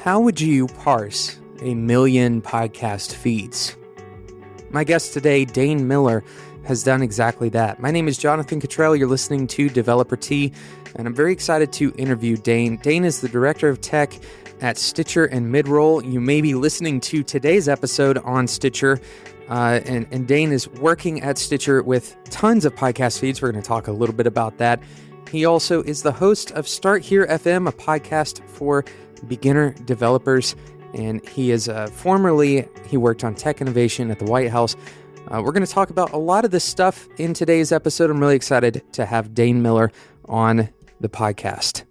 How would you parse 1,000,000 podcast feeds? My guest today, Dain Miller, has done exactly that. My name is Jonathan Cottrell. You're listening to Developer Tea, and I'm very excited to interview Dain. Dain is the Director of Tech at Stitcher and Midroll. You may be listening to today's episode on Stitcher, and Dain is working at Stitcher with tons of podcast feeds. We're going to talk a little bit about that. He also is the host of Start Here FM, a podcast for beginner developers, and he is formerly worked on tech innovation at the White House. We're going to talk about a lot of this stuff in today's episode. I'm really excited to have Dain Miller on the podcast.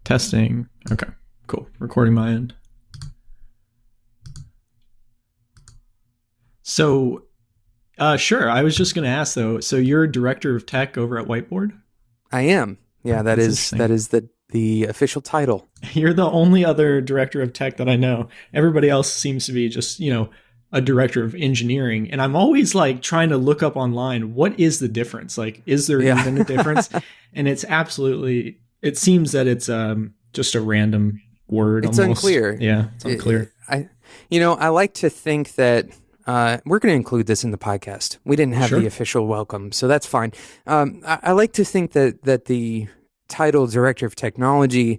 Testing. Okay, cool. Recording my end. So, sure. I was just going to ask though. So you're director of tech over at Whiteboard? I am. Yeah, that is the official title. You're the only other director of tech that I know. Everybody else seems to be just, a director of engineering. And I'm always like trying to look up online, what is the difference? Like, is there even a difference? And it's absolutely, it seems that it's just a random word. It's almost unclear. Yeah, it's unclear. I like to think that we're going to include this in the podcast. We didn't have the official welcome, so that's fine. I like to think that the title Director of Technology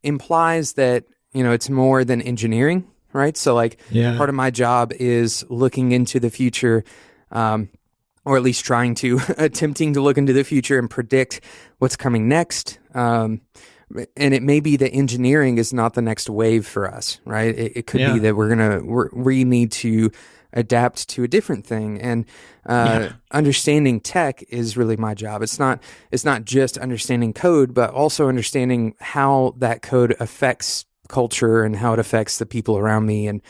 implies that, it's more than engineering, right? So part of my job is looking into the future, or at least attempting to look into the future and predict what's coming next. And it may be that engineering is not the next wave for us, right? It could be that we need to adapt to a different thing, and understanding tech is really my job. It's not just understanding code, but also understanding how that code affects culture and how it affects the people around me, and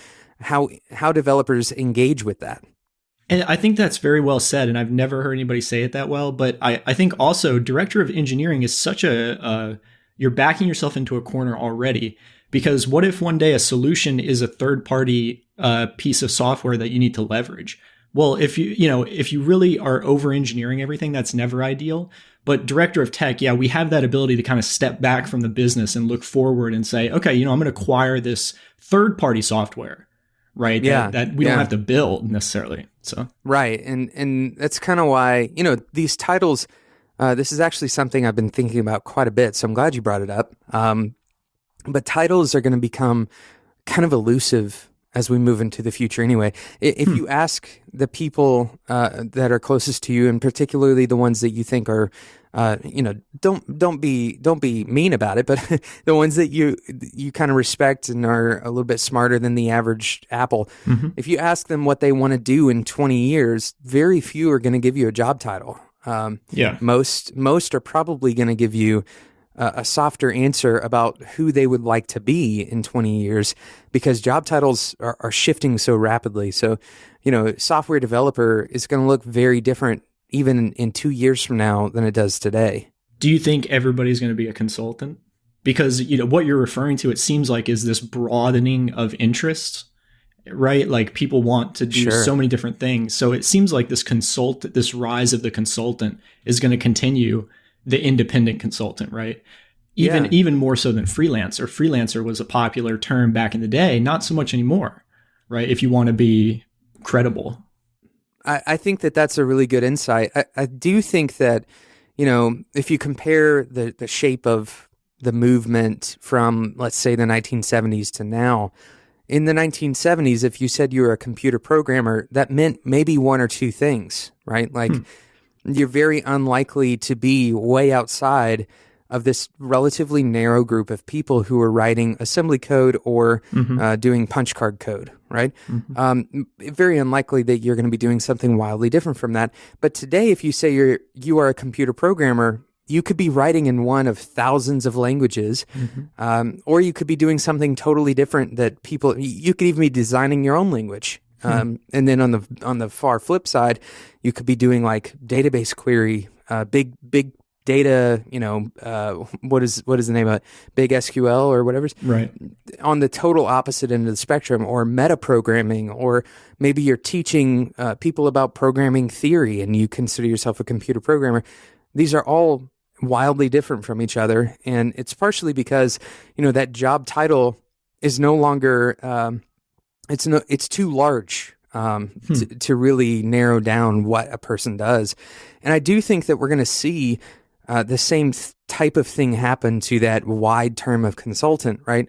how developers engage with that. And I think that's very well said, and I've never heard anybody say it that well. But I think also director of engineering is such you're backing yourself into a corner already. Because what if one day a solution is a third-party piece of software that you need to leverage? Well, if you really are over-engineering everything, that's never ideal. But director of tech, we have that ability to kind of step back from the business and look forward and say, okay, I'm going to acquire this third-party software, right? That we don't have to build necessarily. So right, and that's kind of why these titles. This is actually something I've been thinking about quite a bit. So I'm glad you brought it up. But titles are going to become kind of elusive as we move into the future anyway. If you ask the people that are closest to you, and particularly the ones that you think are, don't be mean about it, but the ones that you kind of respect and are a little bit smarter than the average Apple, if you ask them what they want to do in 20 years, very few are going to give you a job title. Most are probably going to give you a softer answer about who they would like to be in 20 years, because job titles are shifting so rapidly. So, software developer is going to look very different even in 2 years from now than it does today. Do you think everybody's going to be a consultant? Because, what you're referring to, it seems like, is this broadening of interests, right? Like people want to do so many different things. So it seems like this rise of the consultant is going to continue. The independent consultant, right? Even more so than freelancer. Freelancer was a popular term back in the day, not so much anymore, right? If you want to be credible. I think that's a really good insight. I do think that, if you compare the shape of the movement from, let's say, the 1970s to now, in the 1970s, if you said you were a computer programmer, that meant maybe one or two things, right? Like, you're very unlikely to be way outside of this relatively narrow group of people who are writing assembly code or doing punch card code, right? Very unlikely that you're going to be doing something wildly different from that. But today, if you say you are a computer programmer, you could be writing in one of thousands of languages, or you could be doing something totally different that you could even be designing your own language. And then on the far flip side, you could be doing like database query, big data, what is the name of it? Big SQL or whatever. Right. On the total opposite end of the spectrum, or meta programming, or maybe you're teaching people about programming theory and you consider yourself a computer programmer. These are all wildly different from each other. And it's partially because, that job title is no longer, it's too large to really narrow down what a person does. And I do think that we're going to see the same type of thing happen to that wide term of consultant, right?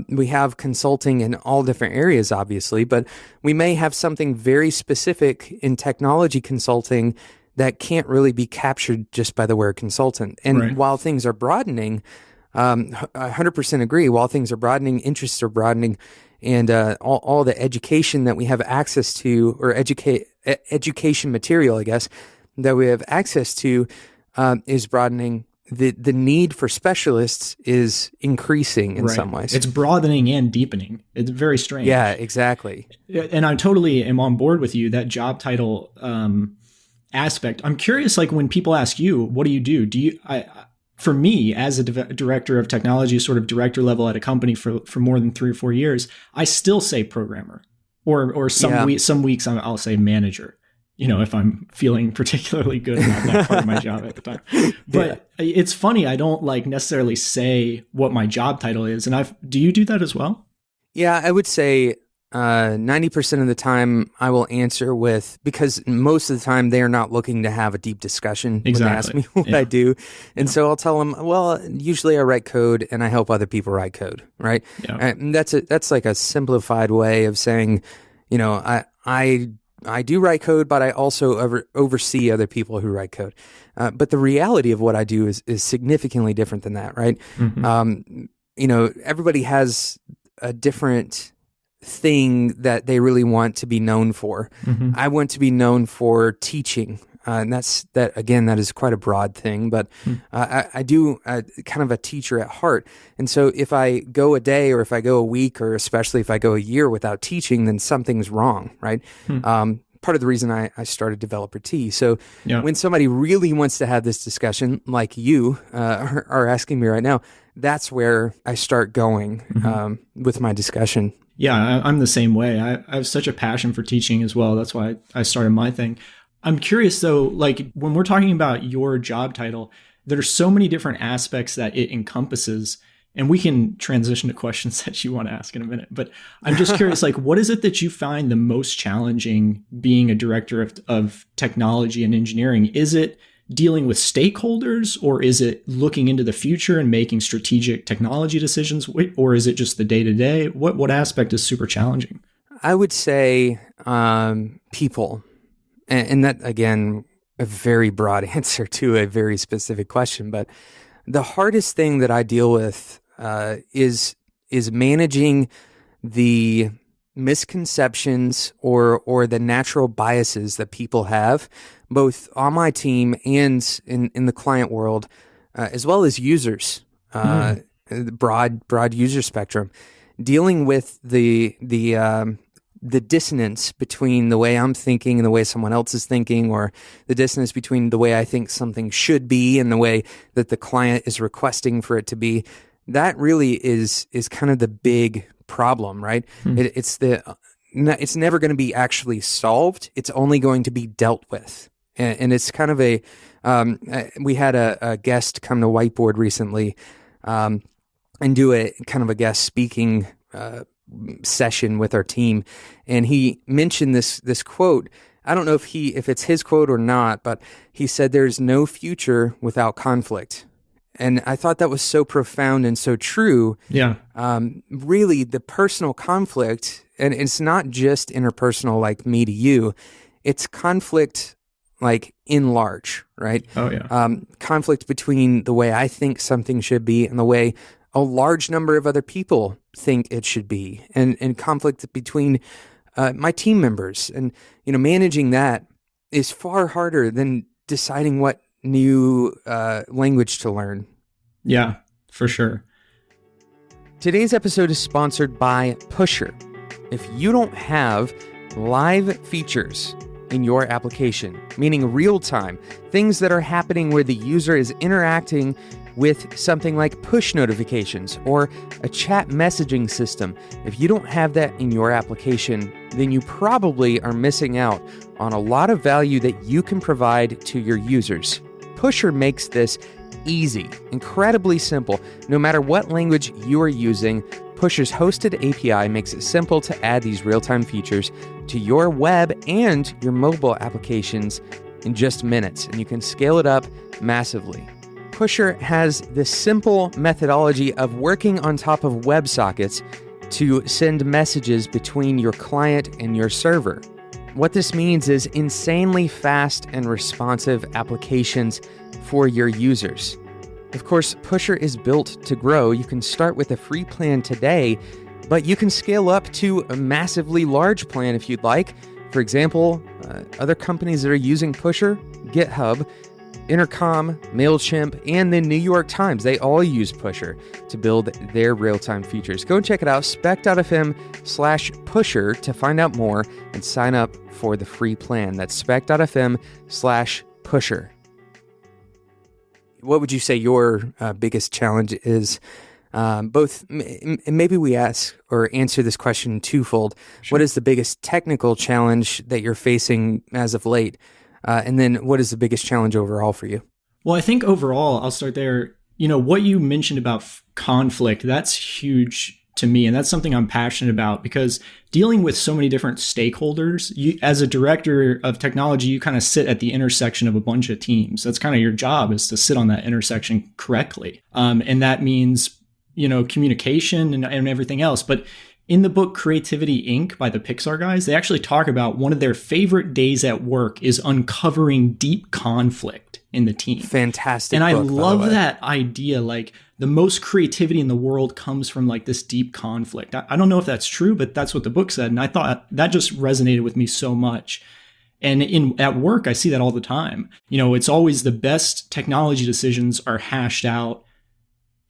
We have consulting in all different areas, obviously, but we may have something very specific in technology consulting that can't really be captured just by the word consultant. And Right. while things are broadening, I 100% agree. While things are broadening, interests are broadening, and all the education that we have access to, or education material, I guess, that we have access to is broadening. The need for specialists is increasing in Right. some ways. It's broadening and deepening. It's very strange. Yeah, exactly. And I totally am on board with you, that job title aspect. I'm curious, like when people ask you, what do you do? For me, as a director of technology, sort of director level at a company for more than 3 or 4 years, I still say programmer, or some weeks I'll say manager. If I'm feeling particularly good about that part of my job at the time. But it's funny, I don't like necessarily say what my job title is. And do you do that as well? Yeah, I would say 90% of the time I will answer because most of the time they are not looking to have a deep discussion when they ask me what I do. And so I'll tell them, well, usually I write code and I help other people write code, right? Yeah. And that's like a simplified way of saying, I do write code, but I also oversee other people who write code. But the reality of what I do is significantly different than that, right? Mm-hmm. Everybody has a different thing that they really want to be known for. Mm-hmm. I want to be known for teaching. And that is quite a broad thing, but I do kind of a teacher at heart. And so if I go a day, or if I go a week, or especially if I go a year without teaching, then something's wrong, right? Part of the reason I started Developer T. So when somebody really wants to have this discussion, like you are asking me right now, that's where I start going with my discussion. Yeah, I'm the same way. I have such a passion for teaching as well. That's why I started my thing. I'm curious though, like when we're talking about your job title, there are so many different aspects that it encompasses, and we can transition to questions that you want to ask in a minute. But I'm just curious, like, what is it that you find the most challenging being a director of technology and engineering? Is it dealing with stakeholders, or is it looking into the future and making strategic technology decisions, or is it just the day-to-day? What aspect is super challenging? I would say people. And that, again, a very broad answer to a very specific question. But the hardest thing that I deal with is managing the misconceptions or the natural biases that people have, both on my team and in the client world, as well as users, broad user spectrum, dealing with the dissonance between the way I'm thinking and the way someone else is thinking, or the dissonance between the way I think something should be and the way that the client is requesting for it to be. That really is kind of the big problem, right? It's never going to be actually solved. It's only going to be dealt with. And it's kind of we had a guest come to Whiteboard recently and do a kind of a guest speaking session with our team, and he mentioned this quote. I don't know if it's his quote or not, but he said, "There's no future without conflict." And I thought that was so profound and so true. Yeah. Really, the personal conflict, and it's not just interpersonal, like me to you. It's conflict, like in large, right? Oh yeah. Conflict between the way I think something should be and the way a large number of other people think it should be, and conflict between my team members. And, managing that is far harder than deciding what new language to learn. Yeah, for sure. Today's episode is sponsored by Pusher. If you don't have live features in your application, meaning real time, things that are happening where the user is interacting with something like push notifications or a chat messaging system, if you don't have that in your application, then you probably are missing out on a lot of value that you can provide to your users. Pusher makes this easy, incredibly simple. No matter what language you are using, Pusher's hosted API makes it simple to add these real-time features to your web and your mobile applications in just minutes, and you can scale it up massively. Pusher has this simple methodology of working on top of WebSockets to send messages between your client and your server. What this means is insanely fast and responsive applications for your users. Of course, Pusher is built to grow. You can start with a free plan today, but you can scale up to a massively large plan if you'd like. For example, other companies that are using Pusher, GitHub, Intercom, MailChimp, and the New York Times, they all use Pusher to build their real-time features. Go and check it out, spec.fm/pusher to find out more and sign up for the free plan. That's spec.fm/pusher. What would you say your biggest challenge is? Maybe we ask or answer this question twofold. Sure. What is the biggest technical challenge that you're facing as of late? And then what is the biggest challenge overall for you? Well, I think overall, I'll start there. What you mentioned about conflict, that's huge to me. And that's something I'm passionate about because dealing with so many different stakeholders, as a director of technology, you kind of sit at the intersection of a bunch of teams. That's kind of your job, is to sit on that intersection correctly. And that means, communication and everything else. But in the book Creativity Inc. by the Pixar guys, they actually talk about one of their favorite days at work is uncovering deep conflict in the team. Fantastic. And book, I love that idea. Like, the most creativity in the world comes from like this deep conflict. I don't know if that's true, but that's what the book said. And I thought that just resonated with me so much. And at work, I see that all the time. It's always the best technology decisions are hashed out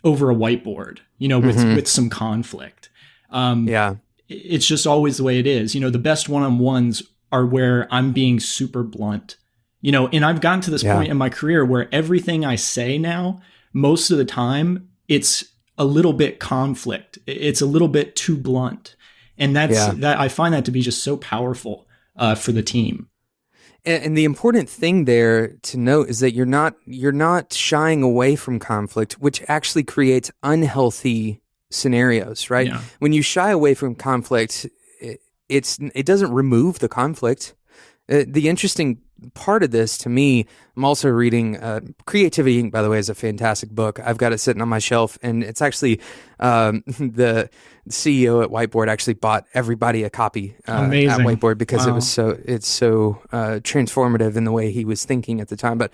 over a whiteboard, with some conflict. It's just always the way it is. The best one-on-ones are where I'm being super blunt, and I've gotten to this point in my career where everything I say now, most of the time, it's a little bit conflict. It's a little bit too blunt. And that I find that to be just so powerful for the team. And the important thing there to note is that you're not shying away from conflict, which actually creates unhealthy scenarios, right? Yeah. When you shy away from conflict, it doesn't remove the conflict. The interesting part of this to me, I'm also reading Creativity Inc., by the way, is a fantastic book. I've got it sitting on my shelf, and it's actually the CEO at Whiteboard actually bought everybody a copy at Whiteboard because it's so transformative in the way he was thinking at the time. But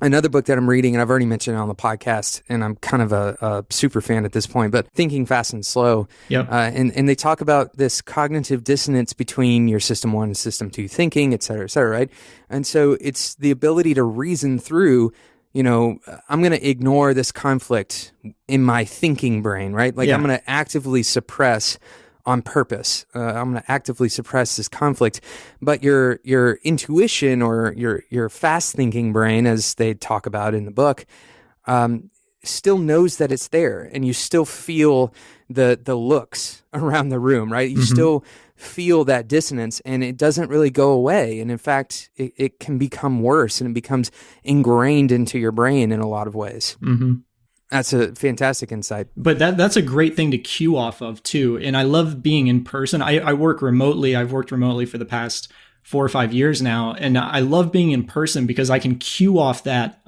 another book that I'm reading, and I've already mentioned it on the podcast, and I'm kind of a super fan at this point, but Thinking Fast and Slow. Yep. And they talk about this cognitive dissonance between your System 1 and System 2 thinking, et cetera, right? And so it's the ability to reason through, I'm going to ignore this conflict in my thinking brain, right? Like I'm going to actively suppress on purpose. I'm going to actively suppress this conflict, but your intuition or your fast thinking brain, as they talk about in the book, still knows that it's there, and you still feel the looks around the room, right? You still feel that dissonance, and it doesn't really go away. And in fact, it can become worse, and it becomes ingrained into your brain in a lot of ways. Mm-hmm. That's a fantastic insight. But that's a great thing to cue off of too. And I love being in person. I work remotely. I've worked remotely for the past 4 or 5 years now. And I love being in person because I can cue off that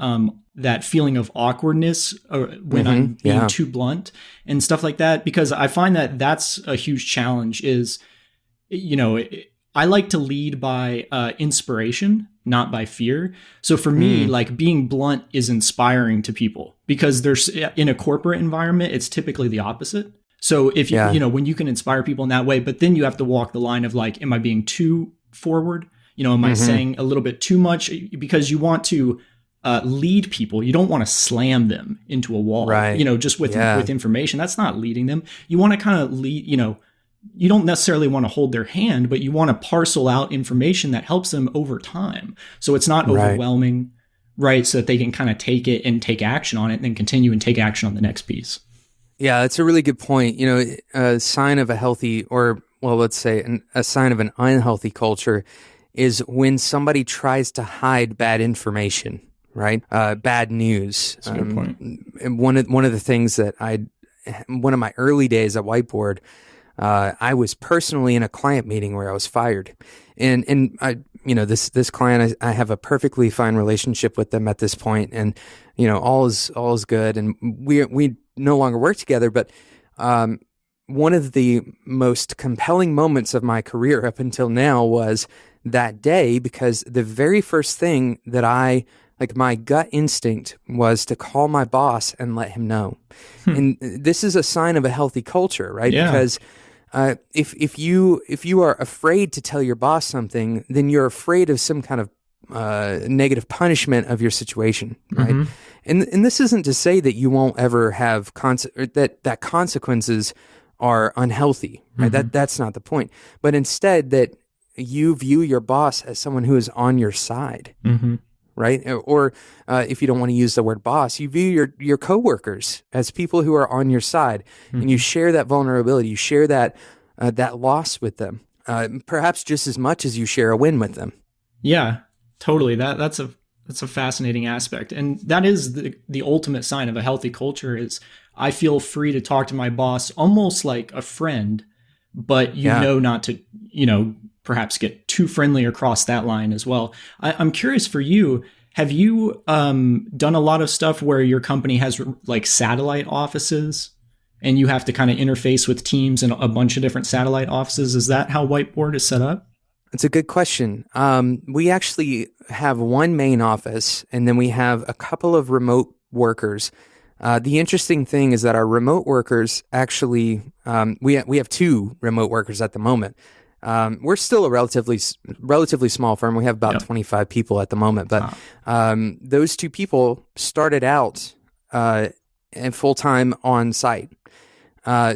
feeling of awkwardness when I'm being too blunt and stuff like that. Because I find that that's a huge challenge is, I like to lead by inspiration, not by fear. So for me, like, being blunt is inspiring to people because there's, in a corporate environment, it's typically the opposite. So if you, when you can inspire people in that way, but then you have to walk the line of like, am I being too forward? Am I saying a little bit too much? Because you want to lead people. You don't want to slam them into a wall, right? Just with information. That's not leading them. You want to kind of lead, you don't necessarily want to hold their hand, but you want to parcel out information that helps them over time. So it's not overwhelming, right? So that they can kind of take it and take action on it and then continue and take action on the next piece. Yeah, that's a really good point. A sign of a healthy, or let's say a sign of an unhealthy culture is when somebody tries to hide bad information, right? Bad news. That's a good point. And one of the things that one of my early days at Whiteboard, I was personally in a client meeting where I was fired, and I, this client, I have a perfectly fine relationship with them at this point, and all is good, and we no longer work together. But one of the most compelling moments of my career up until now was that day, because the very first thing that my gut instinct was to call my boss and let him know. And this is a sign of a healthy culture, right? Yeah. Because if you are afraid to tell your boss something, then you're afraid of some kind of negative punishment of your situation, right? Mm-hmm. And this isn't to say that you won't ever have that consequences are unhealthy, right? Mm-hmm. That's not the point. But instead that you view your boss as someone who is on your side. Mm-hmm. Right? Or if you don't want to use the word boss, you view your coworkers as people who are on your side, mm-hmm. and you share that vulnerability, you share that loss with them, perhaps just as much as you share a win with them. Yeah, totally. That's a fascinating aspect, and that is the ultimate sign of a healthy culture. Is I feel free to talk to my boss almost like a friend, but not to perhaps get too friendly or cross that line as well. I'm curious for you, have you done a lot of stuff where your company has like satellite offices and you have to kind of interface with teams in a bunch of different satellite offices? Is that how Whiteboard is set up? It's a good question. We actually have one main office, and then we have a couple of remote workers. The interesting thing is that our remote workers actually, we have two remote workers at the moment. We're still a relatively small firm. We have about 25 people at the moment, but those two people started out full time on site.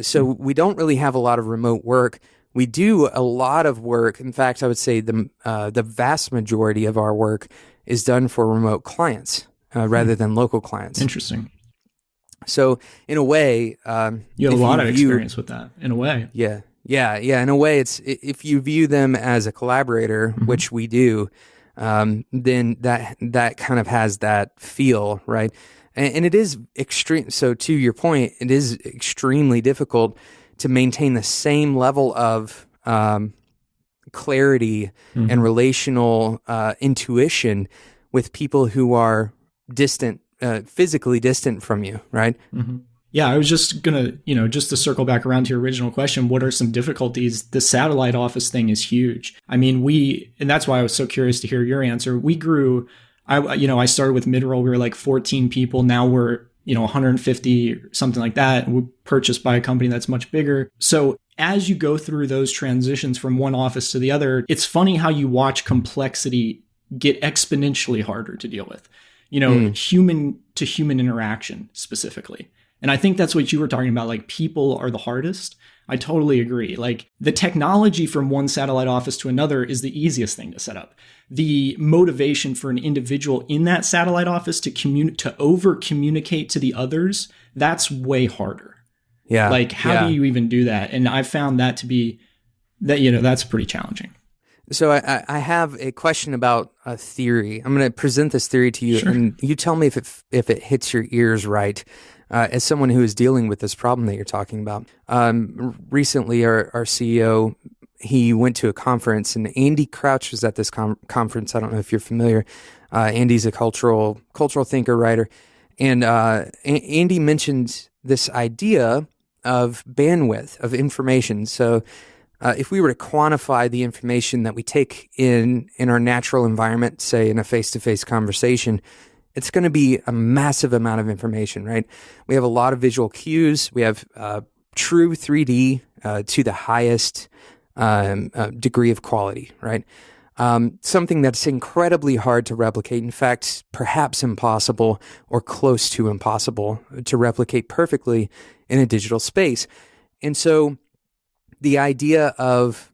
So we don't really have a lot of remote work. We do a lot of work. In fact, I would say the vast majority of our work is done for remote clients rather than local clients. Interesting. So in a way, you have a lot of experience with that. In a way, yeah. In a way, it's if you view them as a collaborator, mm-hmm. which we do, then that kind of has that feel, right? And it is extreme. So to your point, it is extremely difficult to maintain the same level of clarity mm-hmm. and relational intuition with people who are distant, physically distant from you, right? Mm-hmm. Yeah, I was just going to, just to circle back around to your original question, what are some difficulties? The satellite office thing is huge. I mean, and that's why I was so curious to hear your answer. We grew, I started with Midroll, we were like 14 people. Now we're, 150 or something like that. We're purchased by a company that's much bigger. So as you go through those transitions from one office to the other, it's funny how you watch complexity get exponentially harder to deal with, human to human interaction specifically. And I think that's what you were talking about, like people are the hardest. I totally agree. Like the technology from one satellite office to another is the easiest thing to set up. The motivation for an individual in that satellite office to over communicate to the others, that's way harder. Yeah. Like how do you even do that? And I found that to be that's pretty challenging. So I have a question about a theory. I'm going to present this theory to you, sure. And you tell me if it hits your ears right. As someone who is dealing with this problem that you're talking about. Recently, our CEO, he went to a conference, and Andy Crouch was at this conference. I don't know if you're familiar. Andy's a cultural thinker, writer. And Andy mentioned this idea of bandwidth of information. So if we were to quantify the information that we take in our natural environment, say in a face-to-face conversation, it's going to be a massive amount of information, right? We have a lot of visual cues. We have true 3D to the highest degree of quality, right? Something that's incredibly hard to replicate. In fact, perhaps impossible or close to impossible to replicate perfectly in a digital space. And so the idea of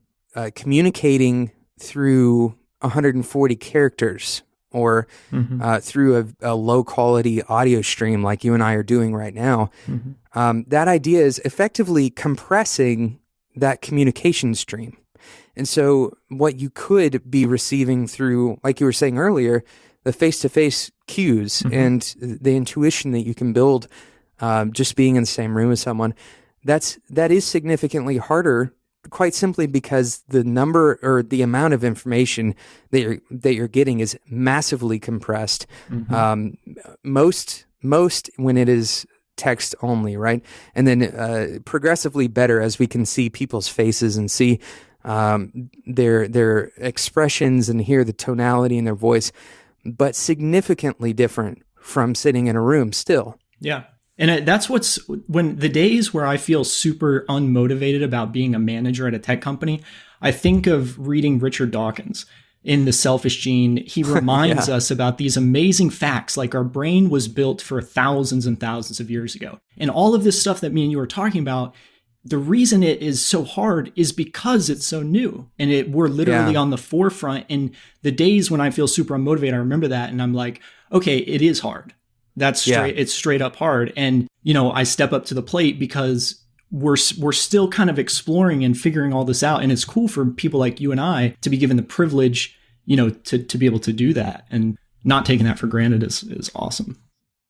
communicating through 140 characters or mm-hmm. Through a low-quality audio stream like you and I are doing right now, mm-hmm. That idea is effectively compressing that communication stream. And so what you could be receiving through, like you were saying earlier, the face-to-face cues and the intuition that you can build just being in the same room as someone, that is significantly harder, quite simply because the number or the amount of information that you're getting is massively compressed. Most when it is text only, right? And then progressively better as we can see people's faces and see their expressions and hear the tonality in their voice, but significantly different from sitting in a room still. Yeah. And that's when the days where I feel super unmotivated about being a manager at a tech company, I think of reading Richard Dawkins in The Selfish Gene. He reminds us about these amazing facts, like our brain was built for thousands and thousands of years ago. And all of this stuff that me and you were talking about, the reason it is so hard is because it's so new and we're literally on the forefront. And the days when I feel super unmotivated, I remember that. And I'm like, okay, it is hard. That's straight. It's straight up hard. And, I step up to the plate because we're still kind of exploring and figuring all this out. And it's cool for people like you and I to be given the privilege, to be able to do that, and not taking that for granted is awesome.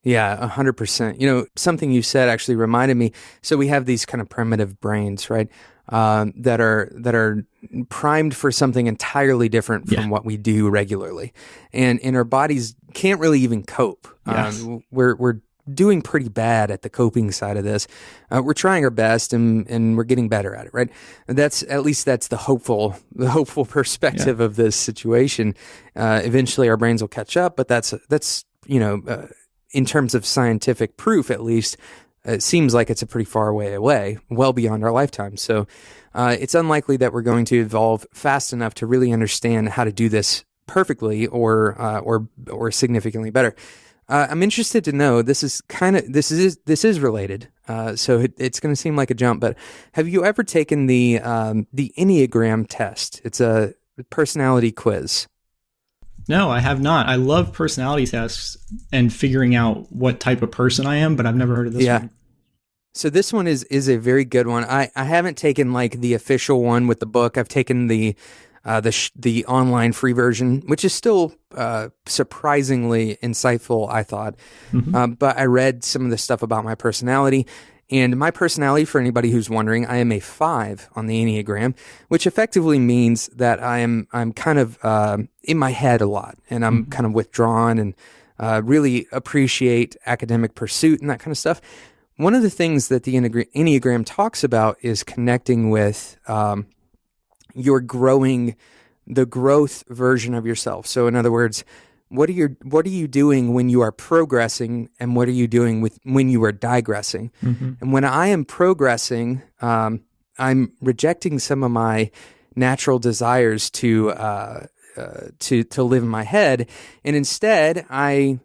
Yeah, 100%. Something you said actually reminded me. So we have these kind of primitive brains, right? That are primed for something entirely different from what we do regularly, and our bodies can't really even cope. Yes. We're doing pretty bad at the coping side of this. We're trying our best, and we're getting better at it, right? And that's the hopeful perspective of this situation. Eventually, our brains will catch up, but that's in terms of scientific proof, at least. It seems like it's a pretty far way away, well beyond our lifetime. So it's unlikely that we're going to evolve fast enough to really understand how to do this perfectly or significantly better. I'm interested to know, this is related. So it's going to seem like a jump, but have you ever taken the Enneagram test? It's a personality quiz. No, I have not. I love personality tests and figuring out what type of person I am, but I've never heard of this one. So this one is a very good one. I haven't taken like the official one with the book. I've taken the online free version, which is still surprisingly insightful, I thought. But I read some of the stuff about my personality. And my personality, for anybody who's wondering, I am a 5 on the Enneagram, which effectively means that I'm kind of in my head a lot, and I'm kind of withdrawn and really appreciate academic pursuit and that kind of stuff. One of the things that the Enneagram talks about is connecting with the growth version of yourself. So in other words, what are you doing when you are progressing, and what are you doing when you are digressing? And when I am progressing, I'm rejecting some of my natural desires to live in my head, and instead I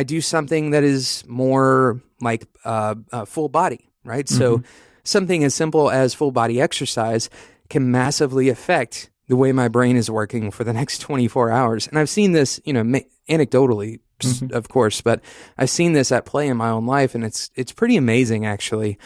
do something that is more like full body, right? So something as simple as full body exercise can massively affect the way my brain is working for the next 24 hours. And I've seen this, anecdotally, of course, but I've seen this at play in my own life, and it's pretty amazing, actually.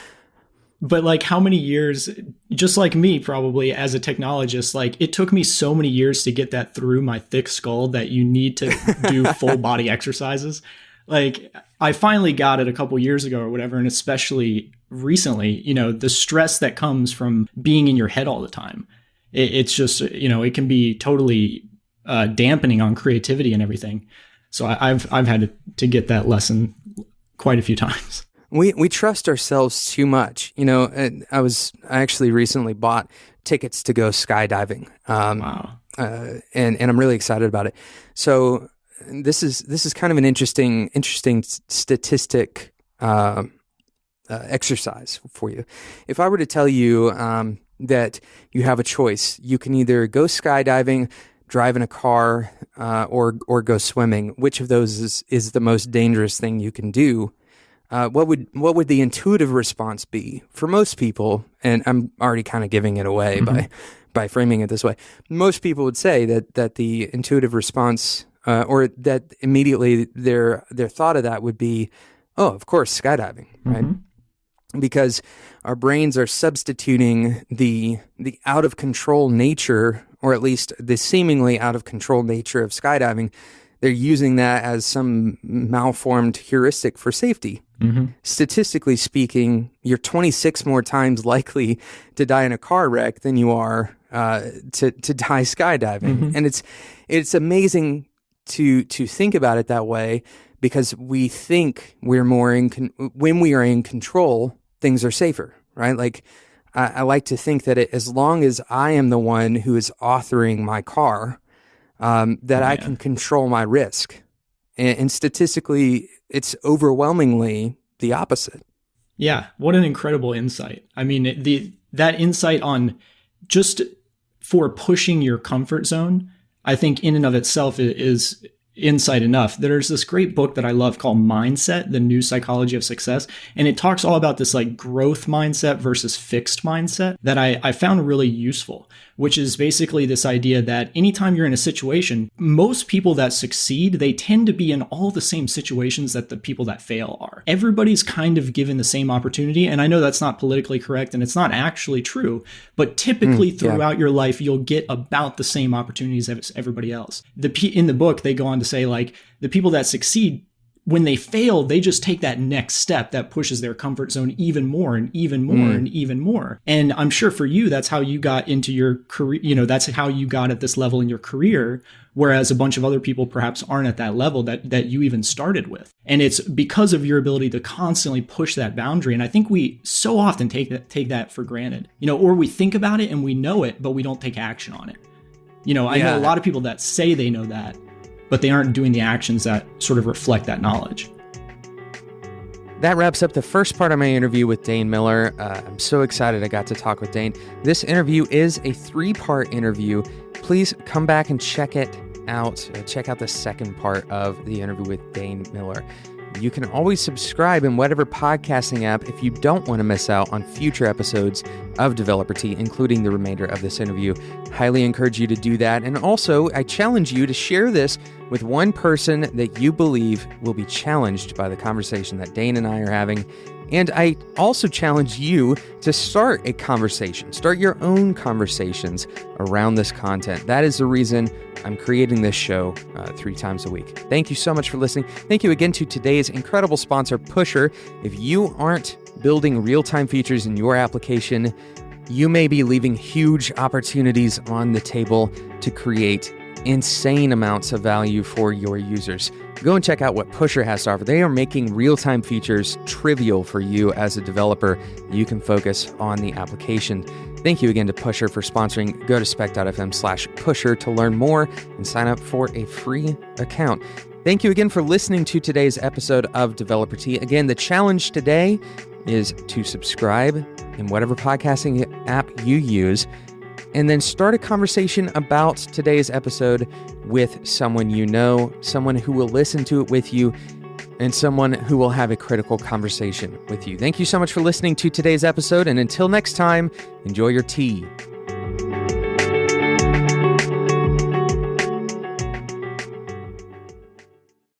But like, how many years, just like me, probably as a technologist, like it took me so many years to get that through my thick skull that you need to do full body exercises. Like, I finally got it a couple years ago or whatever. And especially recently, the stress that comes from being in your head all the time. It's just, it can be totally dampening on creativity and everything. So I've had to get that lesson quite a few times. We trust ourselves too much. I actually recently bought tickets to go skydiving. Wow. And I'm really excited about it. So this is kind of an interesting statistic exercise for you. If I were to tell you that you have a choice, you can either go skydiving, drive in a car, or go swimming. Which of those is the most dangerous thing you can do? What would the intuitive response be for most people? And I'm already kind of giving it away by framing it this way. Most people would say that the intuitive response, or that immediately their thought of that would be, oh, of course, skydiving, right? Because our brains are substituting the out of control nature, or at least the seemingly out of control nature of skydiving. they're using that as some malformed heuristic for safety. Statistically speaking, you're 26 more times likely to die in a car wreck than you are to die skydiving. And it's amazing to think about it that way, because we think we're more when we are in control, things are safer, right? Like I like to think that as long as I am the one who is authoring my car, that I can control my risk. And statistically, it's overwhelmingly the opposite. Yeah, what an incredible insight. I mean, that insight on just for pushing your comfort zone, I think in and of itself is insight enough. There's this great book that I love called Mindset, The New Psychology of Success. And it talks all about this like growth mindset versus fixed mindset that I found really useful, which is basically this idea that anytime you're in a situation, most people that succeed, they tend to be in all the same situations that the people that fail are. Everybody's kind of given the same opportunity. And I know that's not politically correct and it's not actually true, but typically throughout your life, you'll get about the same opportunities as everybody else. In the book, they go on to say like the people that succeed, when they fail, they just take that next step that pushes their comfort zone even more and even more and even more. And I'm sure for you, that's how you got into your career. You know, that's how you got at this level in your career. Whereas a bunch of other people perhaps aren't at that level that you even started with. And it's because of your ability to constantly push that boundary. And I think we so often take that for granted, you know, or we think about it and we know it, but we don't take action on it. You know, I know a lot of people that say they know that, but they aren't doing the actions that sort of reflect that knowledge. That wraps up the first part of my interview with Dain Miller. I'm so excited I got to talk with Dain. This interview is a 3-part interview. Please come back and check it out. Check out the second part of the interview with Dain Miller. You can always subscribe in whatever podcasting app if you don't want to miss out on future episodes of Developer Tea, including the remainder of this interview. Highly encourage you to do that. And also, I challenge you to share this with one person that you believe will be challenged by the conversation that Dain and I are having. And I also challenge you to start a conversation, start your own conversations around this content. That is the reason I'm creating this show 3 times a week. Thank you so much for listening. Thank you again to today's incredible sponsor, Pusher. If you aren't building real-time features in your application, you may be leaving huge opportunities on the table to create insane amounts of value for your users. Go and check out what Pusher has to offer. They are making real-time features trivial for you as a developer. You can focus on the application. Thank you again to Pusher for sponsoring. Go to spec.fm/pusher to learn more and sign up for a free account. Thank you again for listening to today's episode of Developer Tea. Again, the challenge today is to subscribe in whatever podcasting app you use, and then start a conversation about today's episode with someone you know, someone who will listen to it with you, and someone who will have a critical conversation with you. Thank you so much for listening to today's episode, and until next time, enjoy your tea.